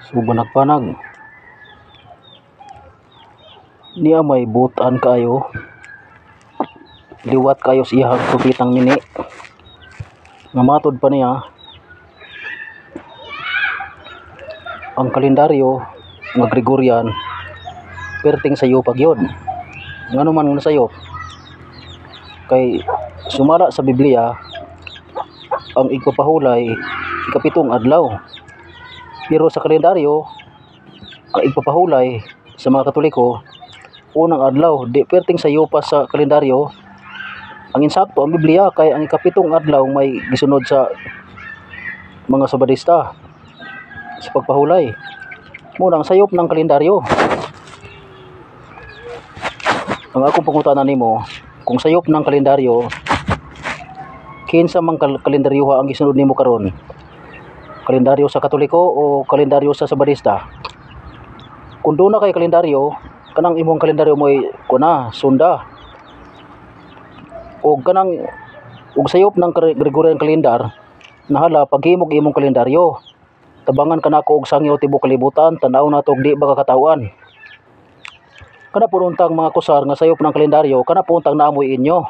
Suba nagpanag niya may butan kayo, liwat kayo sa iyang tupitang nini nga matod pa niya ang kalendaryo nga Gregorian perting sayo pagyod ngano man nga sayo kay sumala sa Biblia ang igpapahulay ikapitong adlaw, pero sa kalendaryo ang igpapahulay sa mga Katoliko unang adlaw. Di perting sayo pa sa kalendaryo ang insakto ang Biblia kay ang ikapitong adlaw may gisunod sa mga Sabadista sa pagpahulay. Muna ang sayop ng kalendaryo. Ang akong pangutanan nimo, kung sayop ng kalendaryo, kinsa mang kalendaryo ang gisunod nimo karon? Kalendaryo sa Katoliko o kalendaryo sa Sabadista? Kung doon na kay kalendaryo, kanang imong kalendaryo mo ay kuna sunda. O kanang og sayop ng Gregorian calendar, nahala paghimog imong kalendaryo. Tabangan kanako og sangyo tibok kalibutan, tanaw nato og di ba katawan. Kana puruntang mga kusar nga sayop ng kalendaryo, kana puruntang naamoy inyo.